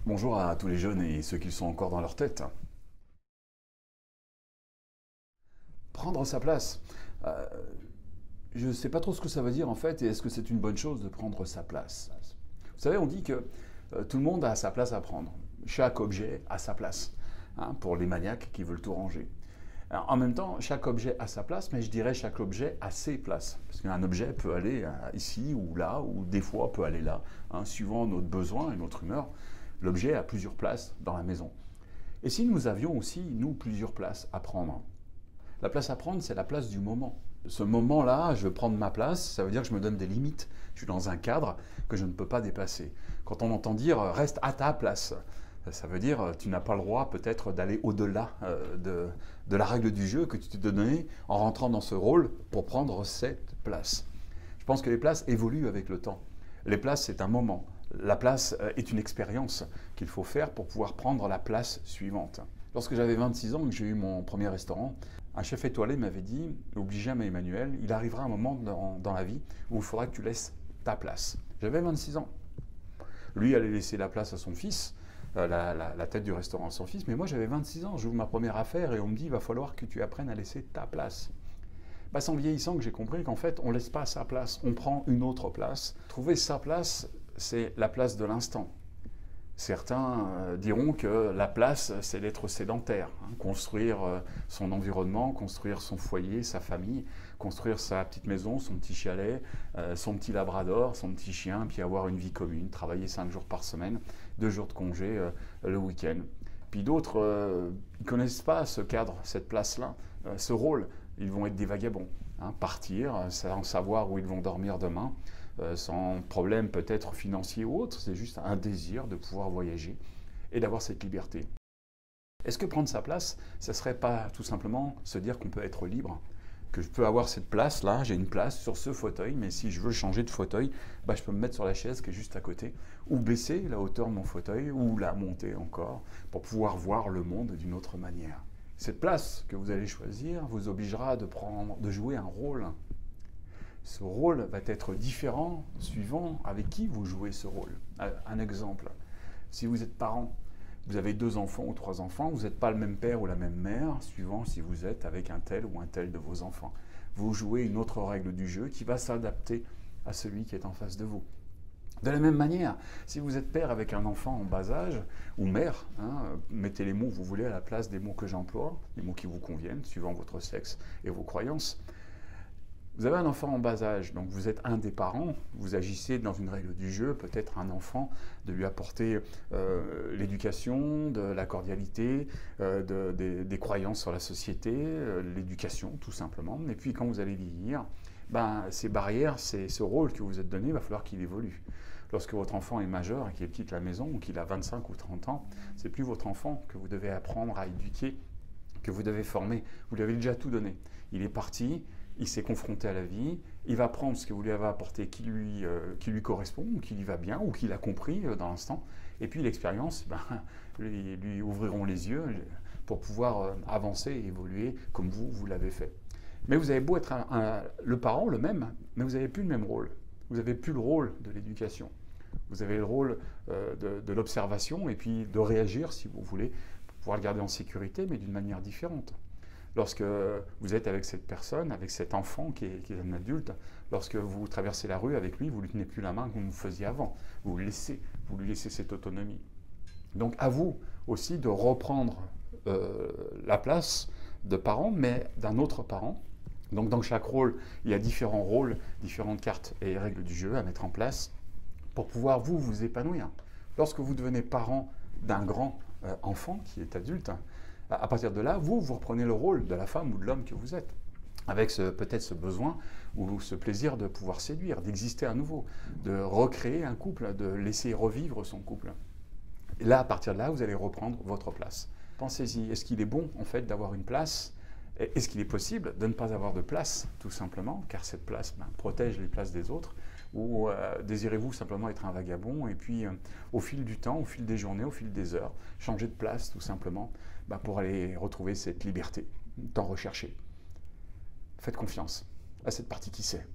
Bonjour à tous les jeunes et ceux qui sont encore dans leur tête. Prendre sa place. Euh, je ne sais pas trop ce que ça veut dire en fait, et est-ce que c'est une bonne chose de prendre sa place? Vous savez, on dit que tout le monde a sa place à prendre. Chaque objet a sa place, hein, pour les maniaques qui veulent tout ranger. Alors, en même temps, chaque objet a sa place, mais je dirais chaque objet a ses places. Parce qu'un objet peut aller ici ou là, ou des fois peut aller là, hein, suivant notre besoin et notre humeur. L'objet a plusieurs places dans la maison. Et si nous avions aussi, nous, plusieurs places à prendre? La place à prendre, c'est la place du moment. Ce moment-là, je veux prendre ma place, ça veut dire que je me donne des limites. Je suis dans un cadre que je ne peux pas dépasser. Quand on entend dire reste à ta place, ça veut dire tu n'as pas le droit peut-être d'aller au-delà de la règle du jeu que tu t'es donnée en rentrant dans ce rôle pour prendre cette place. Je pense que les places évoluent avec le temps. Les places, c'est un moment. La place est une expérience qu'il faut faire pour pouvoir prendre la place suivante. Lorsque j'avais 26 ans et que j'ai eu mon premier restaurant, un chef étoilé m'avait dit « Oublie jamais Emmanuel, il arrivera un moment dans la vie où il faudra que tu laisses ta place. » J'avais 26 ans. Lui allait laisser la place à son fils, la tête du restaurant à son fils, mais moi j'avais 26 ans, j'ouvre ma première affaire et on me dit « Il va falloir que tu apprennes à laisser ta place. » C'est en vieillissant que j'ai compris qu'en fait, on ne laisse pas sa place, on prend une autre place. Trouver sa place, c'est la place de l'instant. Certains diront que la place, c'est l'être sédentaire, hein, construire son environnement, construire son foyer, sa famille, construire sa petite maison, son petit chalet, son petit labrador, son petit chien, puis avoir une vie commune, travailler 5 jours par semaine, 2 jours de congé le week-end. Puis d'autres ne connaissent pas ce cadre, cette place-là, ce rôle. Ils vont être des vagabonds, hein, partir sans savoir où ils vont dormir demain, sans problème peut-être financier ou autre, c'est juste un désir de pouvoir voyager et d'avoir cette liberté. Est-ce que prendre sa place, ça ne serait pas tout simplement se dire qu'on peut être libre, que je peux avoir cette place-là, j'ai une place sur ce fauteuil, mais si je veux changer de fauteuil, je peux me mettre sur la chaise qui est juste à côté, ou baisser la hauteur de mon fauteuil, ou la monter encore, pour pouvoir voir le monde d'une autre manière. Cette place que vous allez choisir vous obligera de jouer un rôle. Ce rôle va être différent suivant avec qui vous jouez ce rôle. Un exemple, si vous êtes parent, vous avez 2 enfants ou 3 enfants, vous n'êtes pas le même père ou la même mère, suivant si vous êtes avec un tel ou un tel de vos enfants. Vous jouez une autre règle du jeu qui va s'adapter à celui qui est en face de vous. De la même manière, si vous êtes père avec un enfant en bas âge, ou mère, hein, mettez les mots que vous voulez à la place des mots que j'emploie, les mots qui vous conviennent, suivant votre sexe et vos croyances. Vous avez un enfant en bas âge, donc vous êtes un des parents, vous agissez dans une règle du jeu, peut-être un enfant, de lui apporter l'éducation, de la cordialité, des croyances sur la société, l'éducation tout simplement. Et puis quand vous allez vieillir, ces barrières, ce rôle que vous êtes donné, il va falloir qu'il évolue. Lorsque votre enfant est majeur et qu'il quitte la maison, ou qu'il a 25 ou 30 ans, c'est plus votre enfant que vous devez apprendre à éduquer, que vous devez former. Vous lui avez déjà tout donné. Il est parti, il s'est confronté à la vie, il va prendre ce que vous lui avez apporté qui lui correspond, ou qui lui va bien, ou qu'il a compris dans l'instant. Et puis l'expérience, lui ouvriront les yeux pour pouvoir avancer et évoluer comme vous l'avez fait. Mais vous avez beau être le parent, le même, mais vous n'avez plus le même rôle. Vous n'avez plus le rôle de l'éducation. Vous avez le rôle de l'observation et puis de réagir, si vous voulez, pour pouvoir le garder en sécurité, mais d'une manière différente. Lorsque vous êtes avec cette personne, avec cet enfant qui est un adulte, lorsque vous traversez la rue avec lui, vous ne lui tenez plus la main comme vous faisiez avant. Vous lui laissez cette autonomie. Donc à vous aussi de reprendre la place de parent, mais d'un autre parent. Donc dans chaque rôle, il y a différents rôles, différentes cartes et règles du jeu à mettre en place pour pouvoir vous épanouir. Lorsque vous devenez parent d'un grand enfant qui est adulte, à partir de là, vous reprenez le rôle de la femme ou de l'homme que vous êtes, avec peut-être ce besoin ou ce plaisir de pouvoir séduire, d'exister à nouveau, de recréer un couple, de laisser revivre son couple. Et là, à partir de là, vous allez reprendre votre place. Pensez-y, est-ce qu'il est bon en fait d'avoir une place? Est-ce qu'il est possible de ne pas avoir de place, tout simplement, car cette place protège les places des autres? Ou désirez-vous simplement être un vagabond et puis au fil du temps, au fil des journées, au fil des heures, changer de place tout simplement pour aller retrouver cette liberté tant recherchée? Faites confiance à cette partie qui sait.